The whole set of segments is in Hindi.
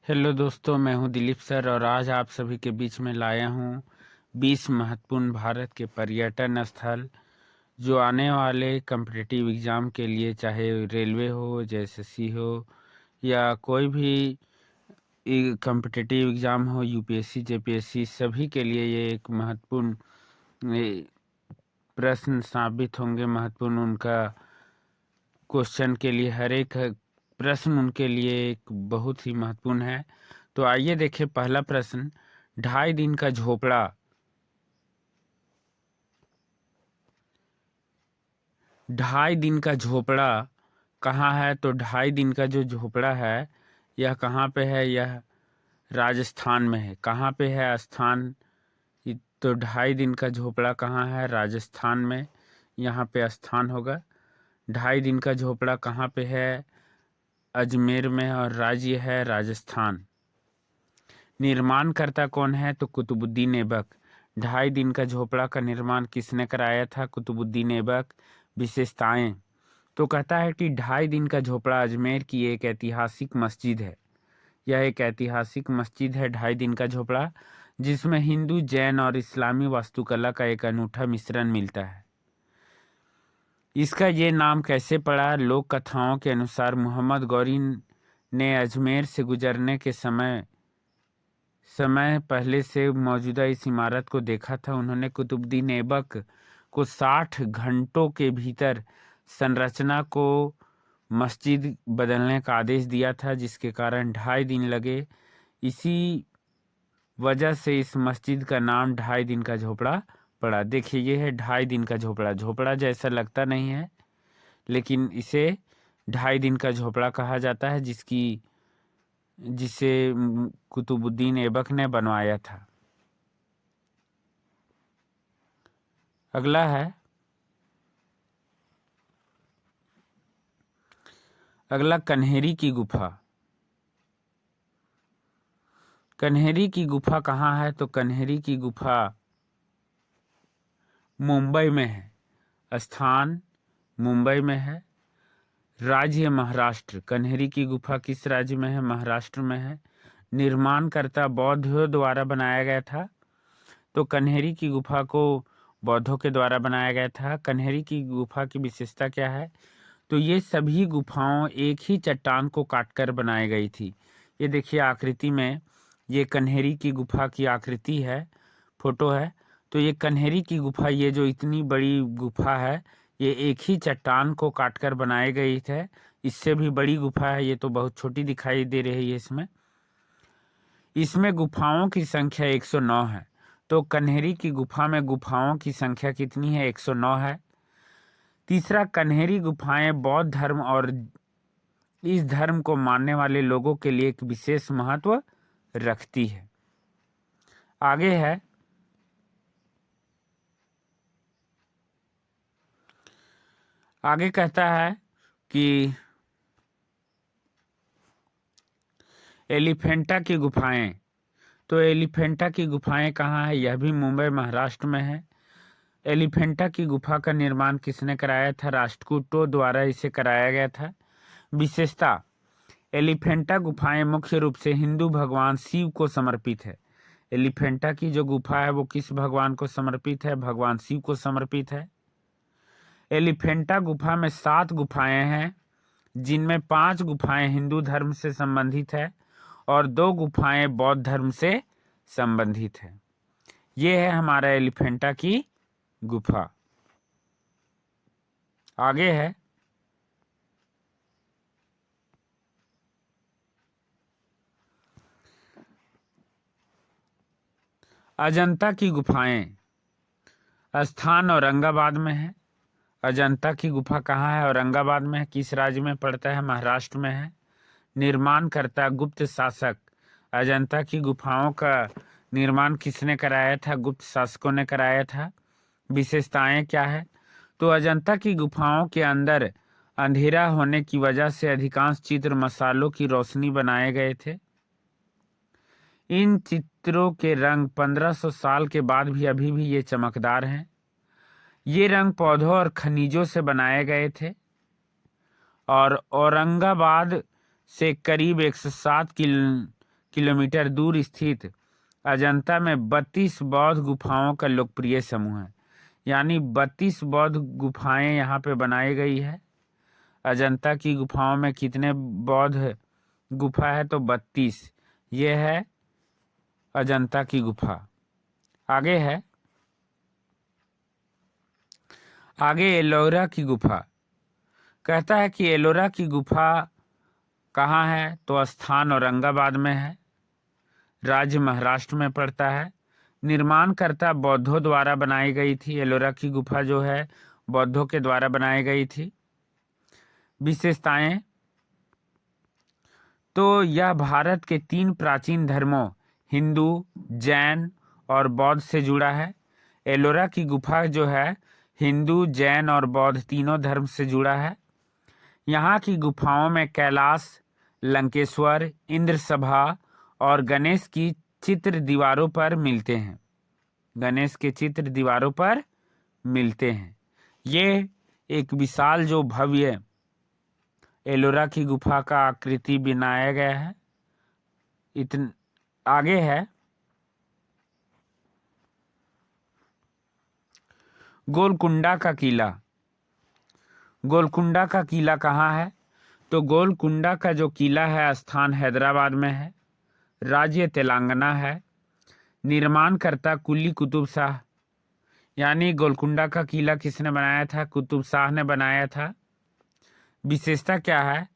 हेलो दोस्तों, मैं हूं दिलीप सर और आज आप सभी के बीच में लाया हूं 20 महत्वपूर्ण भारत के पर्यटन स्थल जो आने वाले कम्पिटिटिव एग्ज़ाम के लिए, चाहे रेलवे हो, जेएसएससी हो या कोई भी कम्पिटिटिव एग्ज़ाम हो, यूपीएससी जेपीएससी, सभी के लिए ये एक महत्वपूर्ण प्रश्न साबित होंगे। महत्वपूर्ण उनका क्वेश्चन के लिए हर एक प्रश्न उनके लिए एक बहुत ही महत्वपूर्ण है। तो आइए देखें पहला प्रश्न, 2.5 दिन का झोपड़ा। 2.5 दिन का झोपड़ा कहाँ है? तो 2.5 दिन का जो झोपड़ा है यह कहाँ पे है? यह राजस्थान में है। कहाँ पे है स्थान? तो 2.5 दिन का झोपड़ा कहाँ है? राजस्थान में, यहाँ पे स्थान होगा। 2.5 दिन का झोपड़ा कहाँ पे है? अजमेर में, और राज्य है राजस्थान। निर्माणकर्ता कौन है? तो कुतुबुद्दीन ऐबक। 2.5 दिन का झोपड़ा का निर्माण किसने कराया था? कुतुबुद्दीन ऐबक। विशेषताएं, तो कहता है कि 2.5 दिन का झोपड़ा अजमेर की एक ऐतिहासिक मस्जिद है। यह एक ऐतिहासिक मस्जिद है 2.5 दिन का झोपड़ा, जिसमें हिंदू, जैन और इस्लामी वास्तुकला का एक अनूठा मिश्रण मिलता है। इसका ये नाम कैसे पड़ा? लोक कथाओं के अनुसार मोहम्मद गौरी ने अजमेर से गुजरने के समय पहले से मौजूदा इस इमारत को देखा था। उन्होंने कुतुबुद्दीन ऐबक को 60 घंटों के भीतर संरचना को मस्जिद बदलने का आदेश दिया था, जिसके कारण 2.5 दिन लगे। इसी वजह से इस मस्जिद का नाम 2.5 दिन का झोपड़ा पड़ा। देखिए, ये है 2.5 दिन का झोपड़ा। झोपड़ा जैसा लगता नहीं है, लेकिन इसे 2.5 दिन का झोपड़ा कहा जाता है, जिसे कुतुबुद्दीन ऐबक ने बनवाया था। अगला है, कन्हेरी की गुफा। कन्हेरी की गुफा कहाँ है? तो कन्हेरी की गुफा मुंबई में है। स्थान मुंबई में है। राज्य महाराष्ट्र। कन्हेरी की गुफा किस राज्य में है? महाराष्ट्र में है। निर्माणकर्ता बौद्धों द्वारा बनाया गया था। तो कन्हेरी की गुफा को बौद्धों के द्वारा बनाया गया था। कन्हेरी की गुफा की विशेषता क्या है? तो ये सभी गुफाओं एक ही चट्टान को काटकर बनाई गई थी। ये देखिए आकृति में, ये कन्हेरी की गुफा की आकृति है, फोटो है। तो ये कन्हेरी की गुफा, ये जो इतनी बड़ी गुफा है, ये एक ही चट्टान को काटकर बनाई गई है। इससे भी बड़ी गुफा है, ये तो बहुत छोटी दिखाई दे रही है। इसमें गुफाओं की संख्या 109 है। तो कन्हेरी की गुफा में गुफाओं की संख्या कितनी है? 109 है। तीसरा, कन्हेरी गुफाएं बौद्ध धर्म और इस धर्म को मानने वाले लोगों के लिए एक विशेष महत्व रखती है। आगे है, आगे कहता है कि एलिफेंटा की गुफाएं। तो एलिफेंटा की गुफाएं कहाँ है? यह भी मुंबई महाराष्ट्र में है। एलिफेंटा की गुफा का निर्माण किसने कराया था? राष्ट्रकूटों द्वारा इसे कराया गया था। विशेषता, एलिफेंटा गुफाएं मुख्य रूप से हिंदू भगवान शिव को समर्पित है। एलिफेंटा की जो गुफा है वो किस भगवान को समर्पित है? भगवान शिव को समर्पित है। एलिफेंटा गुफा में 7 गुफाएं हैं, जिनमें 5 गुफाएं हिंदू धर्म से संबंधित है और 2 गुफाएं बौद्ध धर्म से संबंधित है। ये है हमारा एलिफेंटा की गुफा। आगे है, अजंता की गुफाएं। स्थान औरंगाबाद में है। अजंता की गुफा कहाँ है? औरंगाबाद में है। किस राज्य में पड़ता है? महाराष्ट्र में है। निर्माणकर्ता गुप्त शासक। अजंता की गुफाओं का निर्माण किसने कराया था? गुप्त शासकों ने कराया था। विशेषताएं क्या है? तो अजंता की गुफाओं के अंदर अंधेरा होने की वजह से अधिकांश चित्र मसालों की रोशनी बनाए गए थे। इन चित्रों के रंग 1500 साल के बाद भी अभी भी ये चमकदार हैं। ये रंग पौधों और खनिजों से बनाए गए थे और औरंगाबाद से करीब 107 किलोमीटर दूर स्थित अजंता में 32 बौद्ध गुफाओं का लोकप्रिय समूह है। यानी 32 बौद्ध गुफाएं यहाँ पे बनाई गई है। अजंता की गुफाओं में कितने बौद्ध गुफा है? तो 32। ये है अजंता की गुफा। आगे एलोरा की गुफा। कहता है कि एलोरा की गुफा कहाँ है? तो स्थान औरंगाबाद में है, राज्य महाराष्ट्र में पड़ता है। निर्माणकर्ता बौद्धों द्वारा बनाई गई थी। एलोरा की गुफा जो है बौद्धों के द्वारा बनाई गई थी। विशेषताएं, तो यह भारत के 3 प्राचीन धर्मों हिंदू, जैन और बौद्ध से जुड़ा है। एलोरा की गुफा जो है हिंदू, जैन और बौद्ध तीनों धर्म से जुड़ा है। यहाँ की गुफाओं में कैलाश, लंकेश्वर, इंद्र सभा और गणेश की चित्र दीवारों पर मिलते हैं। गणेश के चित्र दीवारों पर मिलते हैं। ये एक विशाल जो भव्य एलोरा की गुफा का आकृति बनाया गया है। आगे है गोलकुंडा का किला। गोलकुंडा का किला कहाँ है? तो गोलकुंडा का जो किला है स्थान हैदराबाद में है, राज्य तेलंगाना है। निर्माणकर्ता कुली कुतुब शाह। यानी गोलकुंडा का किला किसने बनाया था? कुतुब शाह ने बनाया था। विशेषता क्या है?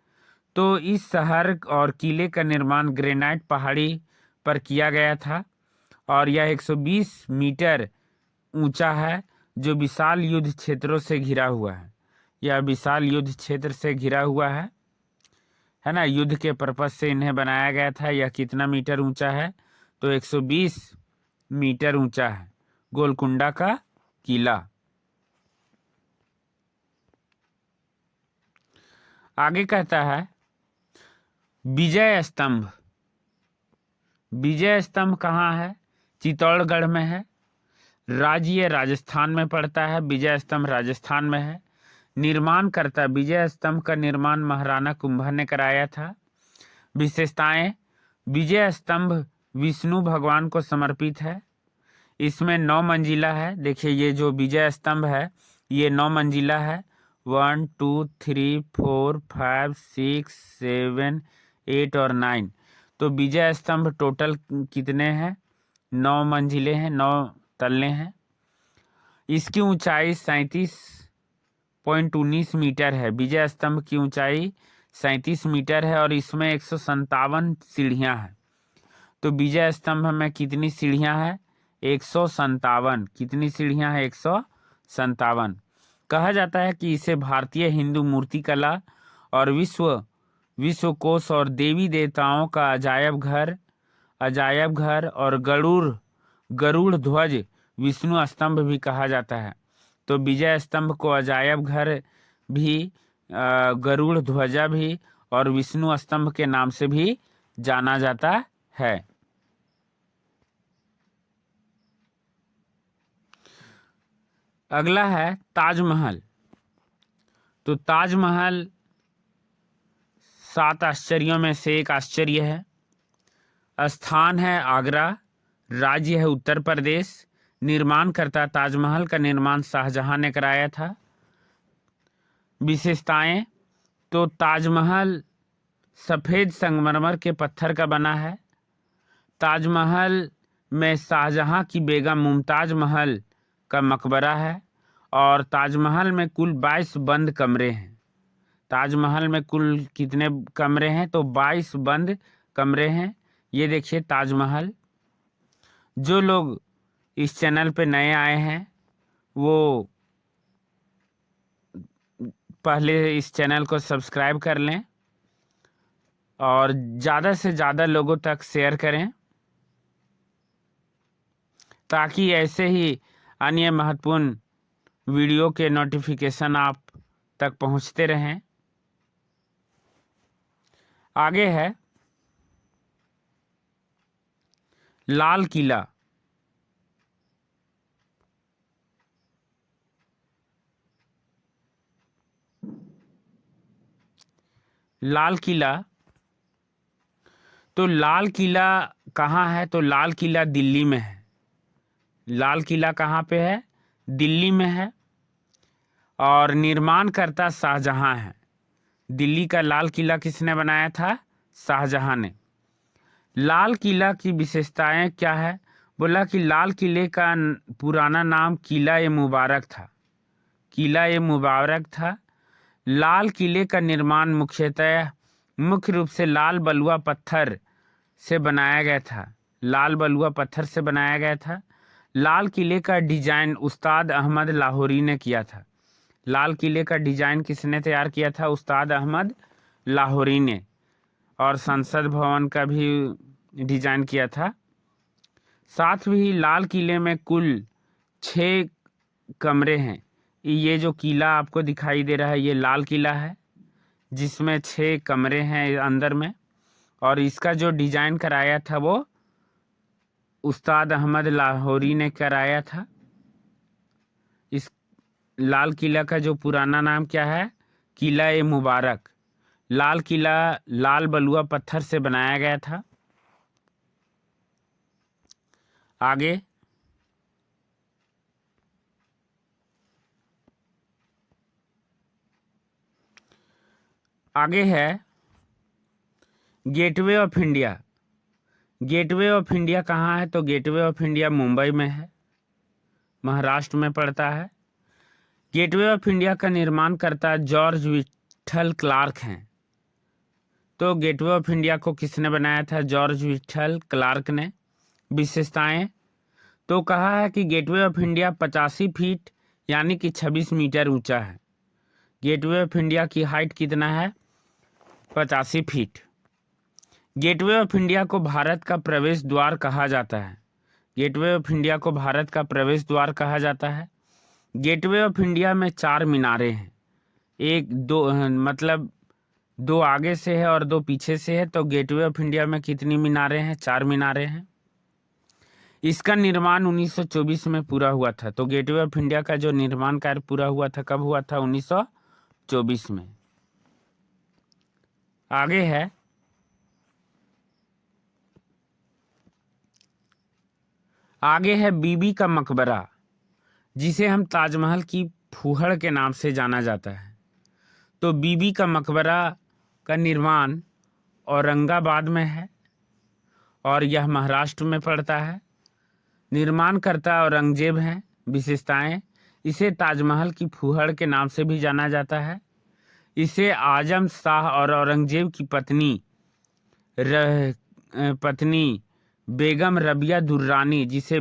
तो इस शहर और किले का निर्माण ग्रेनाइट पहाड़ी पर किया गया था और यह 120 मीटर ऊंचा है, जो विशाल युद्ध क्षेत्रों से घिरा हुआ है। यह विशाल युद्ध क्षेत्र से घिरा हुआ है ना। युद्ध के पर्पज से इन्हें बनाया गया था। यह कितना मीटर ऊंचा है? तो 120 मीटर ऊंचा है गोलकुंडा का किला। आगे कहता है विजय स्तंभ। विजय स्तंभ कहाँ है? चित्तौड़गढ़ में है, राज्य राजस्थान में पड़ता है। विजय स्तंभ राजस्थान में है। निर्माणकर्ता, विजय स्तंभ का निर्माण महाराणा कुंभा ने कराया था। विशेषताएं, विजय स्तंभ विष्णु भगवान को समर्पित है। इसमें 9 मंजिला है। देखिए ये जो विजय स्तंभ है ये 9 मंजिला है। 1 2 3 4 5 6 7 8 और 9। तो विजय स्तंभ टोटल कितने हैं? 9 मंजिले हैं, 9 तल्ले हैं। इसकी ऊंचाई 37.19 मीटर है। विजय स्तंभ की ऊंचाई 37 मीटर है और इसमें 157 सीढ़ियां हैं। तो विजय स्तंभ में कितनी सीढ़ियां हैं? 157। कितनी सीढ़ियां हैं? 157। कहा जाता है कि इसे भारतीय हिंदू मूर्तिकला और विश्वकोश और देवी देवताओं का अजायब घर और गरुड़ ध्वज विष्णु स्तंभ भी कहा जाता है। तो विजय स्तंभ को अजायब घर भी, गरुड़ ध्वजा भी और विष्णु स्तंभ के नाम से भी जाना जाता है। अगला है ताजमहल। तो ताजमहल 7 आश्चर्यों में से एक आश्चर्य है। स्थान है आगरा, राज्य है उत्तर प्रदेश। निर्माणकर्ता, ताजमहल का निर्माण शाहजहां ने कराया था। विशेषताएं, तो ताजमहल सफ़ेद संगमरमर के पत्थर का बना है। ताजमहल में शाहजहां की बेगम मुमताज महल का मकबरा है और ताजमहल में कुल 22 बंद कमरे हैं। ताजमहल में कुल कितने कमरे हैं? तो 22 बंद कमरे हैं। ये देखिए ताजमहल। जो लोग इस चैनल पे नए आए हैं वो पहले इस चैनल को सब्सक्राइब कर लें और ज़्यादा से ज़्यादा लोगों तक शेयर करें ताकि ऐसे ही अन्य महत्वपूर्ण वीडियो के नोटिफिकेशन आप तक पहुंचते रहें। आगे है लाल किला। लाल किला तो लाल किला कहाँ है? तो लाल किला दिल्ली में है। लाल किला कहाँ पे है? दिल्ली में है। और निर्माणकर्ता शाहजहां है। दिल्ली का लाल किला किसने बनाया था? शाहजहां ने। लाल किला की विशेषताएं क्या है? बोला कि लाल किले का पुराना नाम किला ए मुबारक था। किला ए मुबारक था। लाल किले का निर्माण मुख्य रूप से लाल बलुआ पत्थर से बनाया गया था। लाल बलुआ पत्थर से बनाया गया था। लाल किले का डिजाइन उस्ताद अहमद लाहौरी ने किया था। लाल किले का डिजाइन किसने तैयार किया था? उस्ताद अहमद लाहौरी ने। और संसद भवन का भी डिजाइन किया था। साथ ही लाल किले में कुल 6 कमरे हैं। ये जो किला आपको दिखाई दे रहा है ये लाल किला है, जिसमें 6 कमरे हैं अंदर में। और इसका जो डिजाइन कराया था वो उस्ताद अहमद लाहौरी ने कराया था। इस लाल किला का जो पुराना नाम क्या है? किला ए मुबारक। लाल किला लाल बलुआ पत्थर से बनाया गया था। आगे है gateway of India. Gateway of India कहाँ है? तो गेटवे ऑफ इंडिया मुंबई में है, महाराष्ट्र में पड़ता है। गेटवे ऑफ इंडिया का निर्माणकर्ता जॉर्ज विठल क्लार्क हैं। तो गेटवे ऑफ इंडिया को किसने बनाया था? जॉर्ज विठल क्लार्क ने। विशेषताएं तो कहा है कि गेटवे ऑफ इंडिया 85 फीट यानी कि 26 मीटर ऊंचा है। गेटवे ऑफ इंडिया की हाइट कितना है? 85 फीट। गेटवे ऑफ इंडिया को भारत का प्रवेश द्वार कहा जाता है। गेटवे ऑफ इंडिया को भारत का प्रवेश द्वार कहा जाता है। गेटवे ऑफ इंडिया में 4 मीनारें हैं। एक दो मतलब 2 आगे से है और 2 पीछे से है। तो गेटवे ऑफ इंडिया में कितनी मीनारें हैं? 4 मीनारें हैं। इसका निर्माण 1924 में पूरा हुआ था। तो गेटवे ऑफ इंडिया का जो निर्माण कार्य पूरा हुआ था कब हुआ था? 1924 में। आगे है बीबी का मकबरा, जिसे हम ताजमहल की फूहड़ के नाम से जाना जाता है। तो बीबी का मकबरा का निर्माण औरंगाबाद में है और यह महाराष्ट्र में पड़ता है। निर्माणकर्ता औरंगजेब हैं। विशेषताएं इसे ताजमहल की फूहड़ के नाम से भी जाना जाता है। इसे आजम शाह और औरंगजेब की पत्नी बेगम रबिया दुर्रानी, जिसे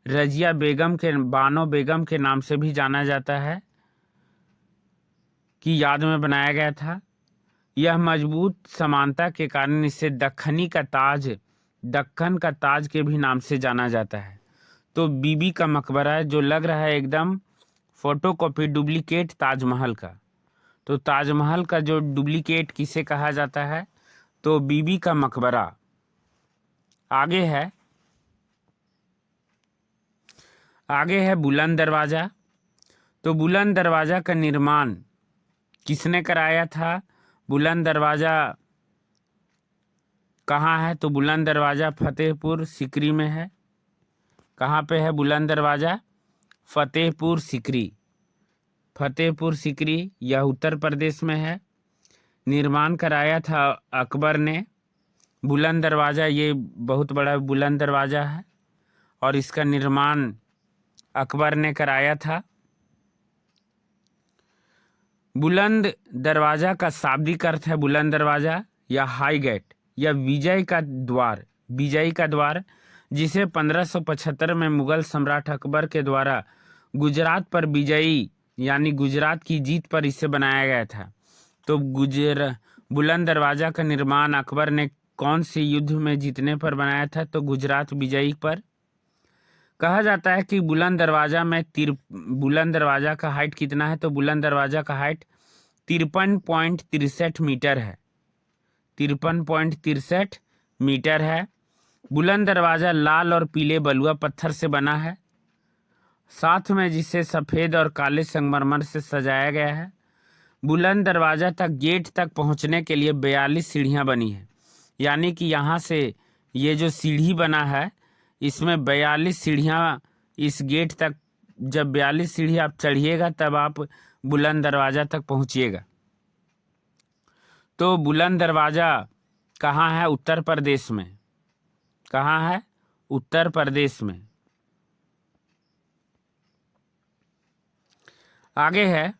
रजिया बेगम के बानो बेगम के नाम से भी जाना जाता है, की याद में बनाया गया था। यह मजबूत समानता के कारण इसे दक्कन का ताज के भी नाम से जाना जाता है। तो बीबी का मकबरा जो लग रहा है एकदम फोटोकॉपी डुप्लीकेट ताजमहल का। तो ताजमहल का जो डुप्लीकेट किसे कहा जाता है? तो बीबी का मकबरा। आगे है बुलंद दरवाजा। तो बुलंद दरवाजा का निर्माण किसने कराया था? बुलंद दरवाजा कहाँ है? तो बुलंद दरवाजा फतेहपुर सिकरी में है। कहाँ पे है बुलंद दरवाजा? फतेहपुर सिकरी। फतेहपुर सिकरी यह उत्तर प्रदेश में है। निर्माण कराया था अकबर ने। बुलंद दरवाजा ये बहुत बड़ा बुलंद दरवाजा है और इसका निर्माण अकबर ने कराया था। बुलंद दरवाजा का शाब्दिक अर्थ है बुलंद दरवाजा या हाई गेट या विजय का द्वार, जिसे 1575 में मुगल सम्राट अकबर के द्वारा गुजरात पर विजयी यानी गुजरात की जीत पर इसे बनाया गया था। तो बुलंद दरवाजा का निर्माण अकबर ने कौन से युद्ध में जीतने पर बनाया था? तो गुजरात विजयी पर। कहा जाता है कि बुलंद दरवाजा का हाइट कितना है? तो बुलंद दरवाजा का हाइट 53.63 मीटर है। 53.63 मीटर है। बुलंद दरवाजा लाल और पीले बलुआ पत्थर से बना है, साथ में जिसे सफ़ेद और काले संगमरमर से सजाया गया है। बुलंद दरवाजा तक गेट तक पहुंचने के लिए 42 सीढ़ियां बनी हैं। यानी कि यहाँ से ये जो सीढ़ी बना है इसमें 42 सीढ़ियाँ, इस गेट तक जब 42 सीढ़ी आप चढ़िएगा तब आप बुलंद दरवाज़ा तक पहुँचिएगा। तो बुलंद दरवाज़ा कहाँ है? उत्तर प्रदेश में। कहाँ है? उत्तर प्रदेश में। आगे है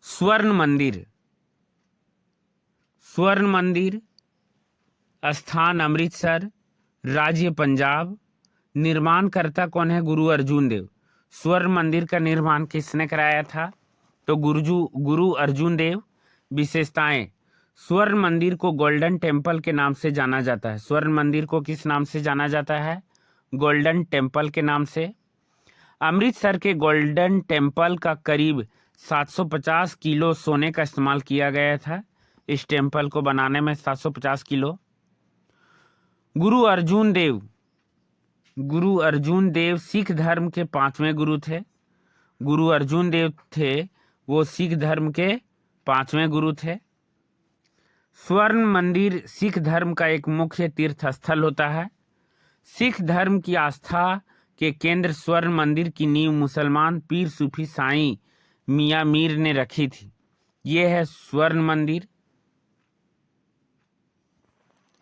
स्वर्ण मंदिर। स्वर्ण मंदिर, स्थान अमृतसर, राज्य पंजाब। निर्माणकर्ता कौन है? गुरु अर्जुन देव। स्वर्ण मंदिर का निर्माण किसने कराया था? तो गुरु अर्जुन देव। विशेषताएं, स्वर्ण मंदिर को गोल्डन टेम्पल के नाम से जाना जाता है। स्वर्ण मंदिर को किस नाम से जाना जाता है? गोल्डन टेम्पल के नाम से। अमृतसर के गोल्डन टेम्पल का करीब 750 किलो सोने का इस्तेमाल किया गया था। इस टेम्पल को बनाने में 750 किलो। गुरु अर्जुन देव सिख धर्म के 5वें गुरु थे। गुरु अर्जुन देव थे वो सिख धर्म के 5वें गुरु थे। स्वर्ण मंदिर सिख धर्म का एक मुख्य तीर्थ स्थल होता है। सिख धर्म की आस्था के केंद्र स्वर्ण मंदिर की नींव मुसलमान पीर सूफी साईं मियां मीर ने रखी थी। ये है स्वर्ण मंदिर।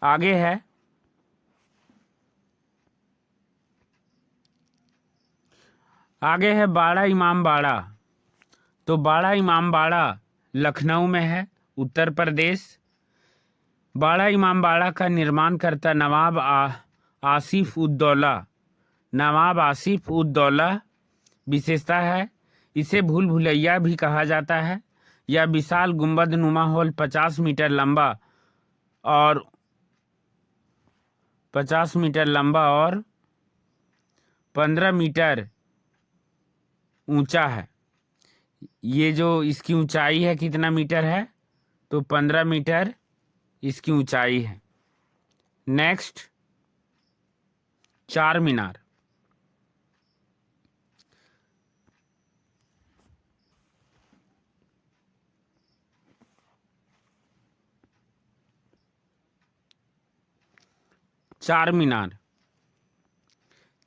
आगे है बाड़ा इमाम बाड़ा। तो बाड़ा इमाम बाड़ा लखनऊ में है, उत्तर प्रदेश। बाड़ा इमाम बाड़ा का निर्माण करता नवाब आसिफ उद दौला। विशेषता है इसे भूल भुलैया भी कहा जाता है। यह विशाल गुंबद नुमा हॉल 50 मीटर लंबा और 15 मीटर ऊंचा है। ये जो इसकी ऊंचाई है कितना मीटर है? तो 15 मीटर इसकी ऊंचाई है। नेक्स्ट, चार मीनार।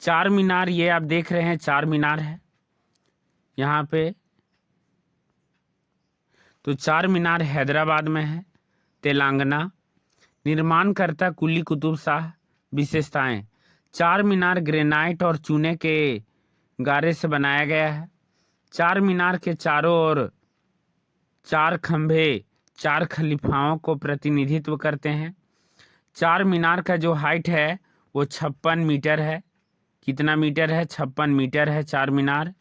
चार मीनार ये आप देख रहे हैं, चार मीनार है यहाँ पे। तो चार मीनार हैदराबाद में है, तेलंगाना। निर्माणकर्ता कुली कुतुब शाह। विशेषताएं, चार मीनार ग्रेनाइट और चूने के गारे से बनाया गया है। चार मीनार के चारों ओर चार खंभे चार खलीफाओं को प्रतिनिधित्व करते हैं। चार मीनार का जो हाइट है वो 56 मीटर है। कितना मीटर है? 56 मीटर है चार मीनार।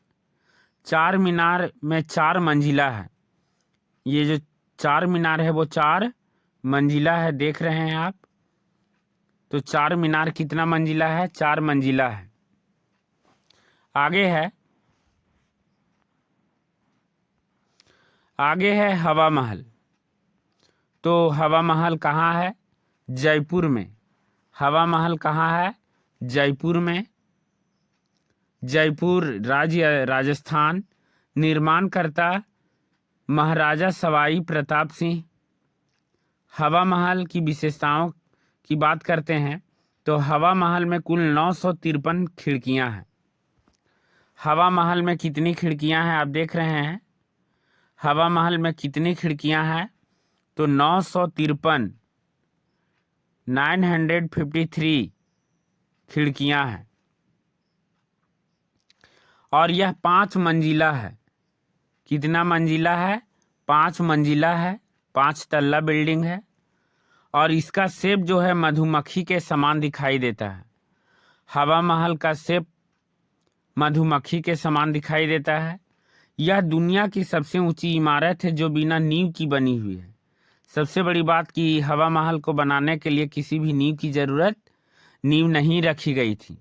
चार मीनार में 4 मंजिला है। ये जो चार मीनार है वो 4 मंजिला है, देख रहे हैं आप। तो चार मीनार कितना मंजिला है? 4 मंजिला है। आगे है हवा महल। तो हवा महल कहाँ है? जयपुर में। हवा महल कहाँ है? जयपुर में। जयपुर राज्य राजस्थान। निर्माणकर्ता महाराजा सवाई प्रताप सिंह। हवा महल की विशेषताओं की बात करते हैं तो हवा महल में कुल 953 खिड़कियां हैं। हवा महल में कितनी खिड़कियां हैं आप देख रहे हैं? हवा महल में कितनी खिड़कियां हैं? तो 953, 953 खिड़कियां हैं। और यह 5 मंजिला है। कितना मंजिला है? 5 मंजिला है, 5 तल्ला बिल्डिंग है। और इसका शेप जो है मधुमक्खी के समान दिखाई देता है। हवा महल का शेप मधुमक्खी के समान दिखाई देता है। यह दुनिया की सबसे ऊंची इमारत है जो बिना नींव की बनी हुई है। सबसे बड़ी बात कि हवा महल को बनाने के लिए किसी भी नींव नहीं रखी गई थी।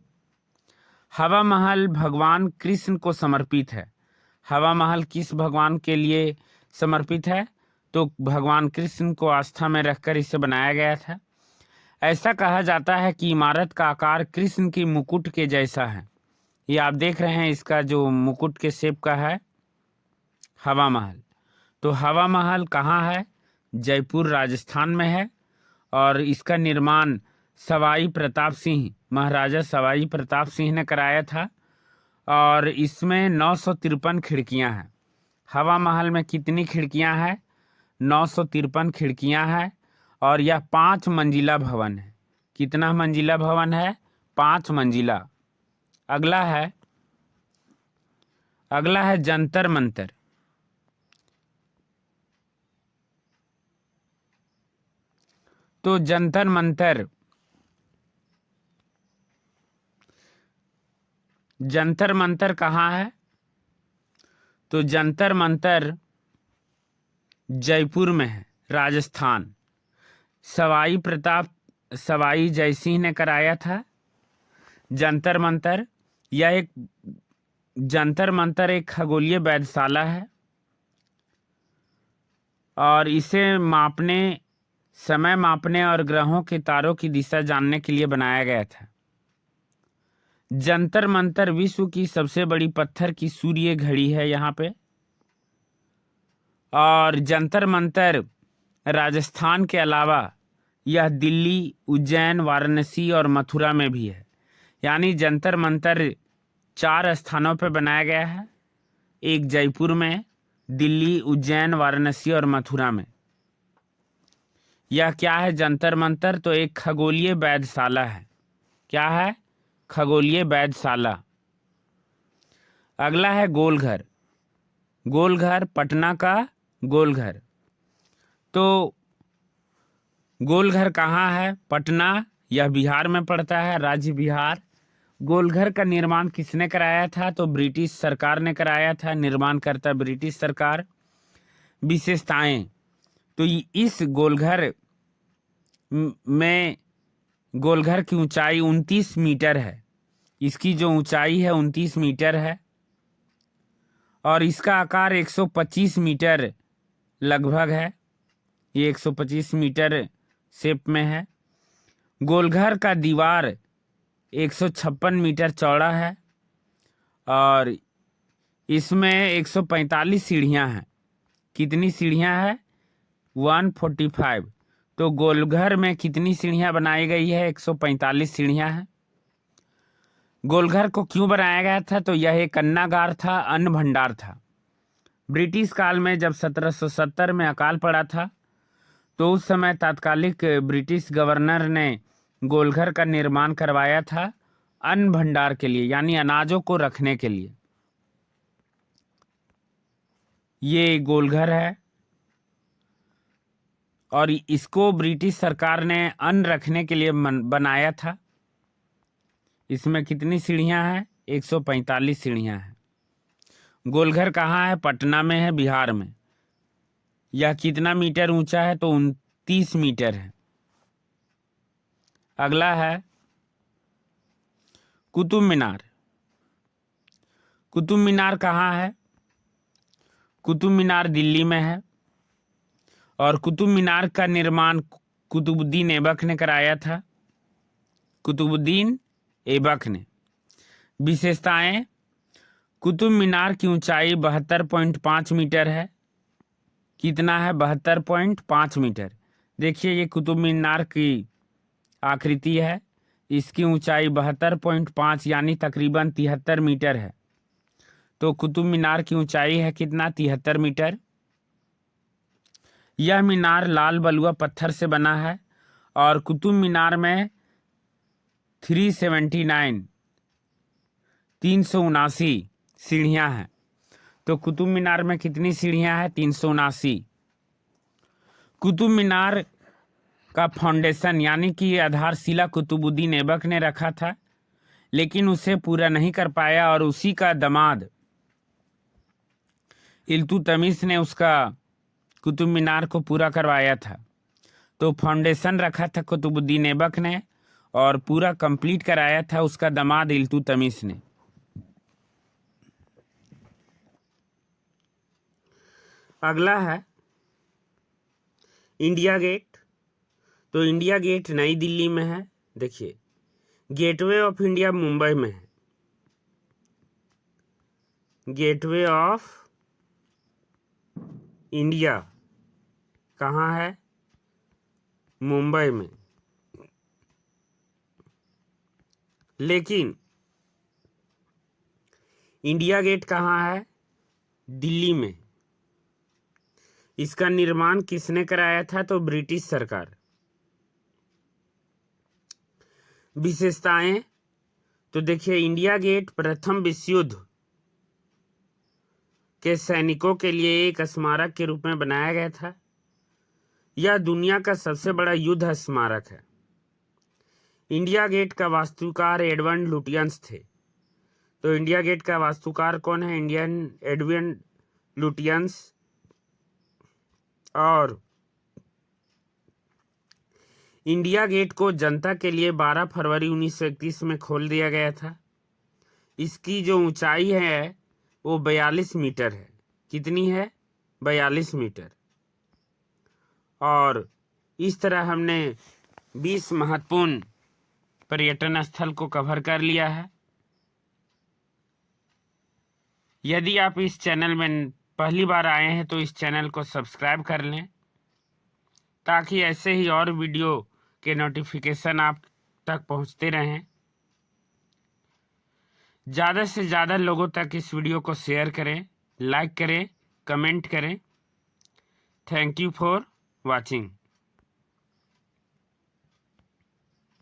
हवा महल भगवान कृष्ण को समर्पित है। हवा महल किस भगवान के लिए समर्पित है? तो भगवान कृष्ण को आस्था में रखकर इसे बनाया गया था। ऐसा कहा जाता है कि इमारत का आकार कृष्ण के मुकुट के जैसा है। ये आप देख रहे हैं, इसका जो मुकुट के शेप का है हवा महल। तो हवा महल कहाँ है? जयपुर राजस्थान में है। और इसका निर्माण सवाई प्रताप सिंह, महाराजा सवाई प्रताप सिंह ने कराया था। और इसमें 953 खिड़कियां हैं। हवा महल में कितनी खिड़कियां हैं? 953 खिड़कियां हैं। और यह 5 मंजिला भवन है। कितना मंजिला भवन है? 5 मंजिला। अगला है जंतर मंतर। तो जंतर मंतर कहाँ है? तो जंतर मंतर जयपुर में है, राजस्थान। सवाई जयसिंह ने कराया था जंतर मंतर। जंतर मंतर एक खगोलीय वेधशाला है और इसे समय मापने और ग्रहों के तारों की दिशा जानने के लिए बनाया गया था। जंतर मंतर विश्व की सबसे बड़ी पत्थर की सूर्य घड़ी है यहाँ पे। और जंतर मंतर राजस्थान के अलावा यह दिल्ली, उज्जैन, वाराणसी और मथुरा में भी है। यानी जंतर मंतर 4 स्थानों पर बनाया गया है, एक जयपुर में, दिल्ली, उज्जैन, वाराणसी और मथुरा में। यह क्या है जंतर मंतर? तो एक खगोलीय वेधशाला है। क्या है? खगोलीय वेधशाला। अगला है गोलघर। गोलघर, पटना का गोलघर। तो गोलघर कहाँ है? पटना, यह बिहार में पड़ता है, राज्य बिहार। गोलघर का निर्माण किसने कराया था? तो ब्रिटिश सरकार ने कराया था, निर्माणकर्ता ब्रिटिश सरकार। विशेषताएं, तो इस गोलघर की ऊंचाई 29 मीटर है। इसकी जो ऊंचाई है 29 मीटर है और इसका आकार 125 मीटर लगभग है। ये 125 मीटर शेप में है। गोलघर का दीवार 156 मीटर चौड़ा है और इसमें 145 सीढ़ियां हैं। कितनी सीढ़ियां हैं? 145। तो गोलघर में कितनी सीढ़ियां बनाई गई है? 145 सीढ़ियां हैं। गोलघर को क्यों बनाया गया था? तो यह एक अन्नागार था, अन्न भंडार था। ब्रिटिश काल में जब 1770 में अकाल पड़ा था तो उस समय तात्कालिक ब्रिटिश गवर्नर ने गोलघर का निर्माण करवाया था अन्न भंडार के लिए, यानी अनाजों को रखने के लिए। ये गोलघर है और इसको ब्रिटिश सरकार ने अन्न रखने के लिए बनाया था। इसमें कितनी सीढ़ियां हैं? 145 सीढ़ियां हैं। गोलघर कहाँ है? पटना में है, बिहार में। यह कितना मीटर ऊंचा है? तो 29 मीटर है। अगला है कुतुब मीनार। कुतुब मीनार कहाँ है? कुतुब मीनार दिल्ली में है और कुतुब मीनार का निर्माण कुतुबुद्दीन ऐबक ने कराया था। कुतुबुद्दीन ऐबक ने। विशेषताएं, कुतुब मीनार की ऊंचाई 72.5 मीटर है। कितना है? 72.5 मीटर। देखिए ये कुतुब मीनार की आकृति है। इसकी ऊंचाई 72.5 यानी तकरीबन 73 मीटर है। तो कुतुब मीनार की ऊंचाई है कितना? 73 मीटर। यह मीनार लाल बलुआ पत्थर से बना है और कुतुब मीनार में 379 सीढ़ियां हैं। तो कुतुब मीनार में कितनी सीढ़ियां हैं? 379। कुतुब मीनार का फाउंडेशन यानी कि आधारशिला कुतुबुद्दीन ऐबक ने रखा था, लेकिन उसे पूरा नहीं कर पाया और उसी का दामाद इल्तुतमिश ने उसका कुतुब मीनार को पूरा करवाया था। तो फाउंडेशन रखा था कुतुबुद्दीन ऐबक ने और पूरा कंप्लीट कराया था उसका दामाद इल्तुतमिश ने। अगला है इंडिया गेट। तो इंडिया गेट नई दिल्ली में है। देखिए, गेटवे ऑफ इंडिया मुंबई में है। गेटवे ऑफ इंडिया कहाँ है? मुंबई में, लेकिन इंडिया गेट कहाँ है? दिल्ली में। इसका निर्माण किसने कराया था? तो ब्रिटिश सरकार। विशेषताएं तो देखिए, इंडिया गेट प्रथम विश्व युद्ध के सैनिकों के लिए एक स्मारक के रूप में बनाया गया था। यह दुनिया का सबसे बड़ा युद्ध स्मारक है। इंडिया गेट का वास्तुकार एडवर्ड लुटियंस थे। तो इंडिया गेट का वास्तुकार कौन है? Edward Lutyens. और इंडिया गेट को जनता के लिए 12 फरवरी 1931 में खोल दिया गया था। इसकी जो ऊंचाई है वो 42 मीटर है। कितनी है? 42 मीटर। और इस तरह हमने 20 महत्वपूर्ण पर्यटन स्थल को कवर कर लिया है। यदि आप इस चैनल में पहली बार आए हैं तो इस चैनल को सब्सक्राइब कर लें, ताकि ऐसे ही और वीडियो के नोटिफिकेशन आप तक पहुंचते रहें। ज़्यादा से ज़्यादा लोगों तक इस वीडियो को शेयर करें, लाइक करें, कमेंट करें। Thank you for watching.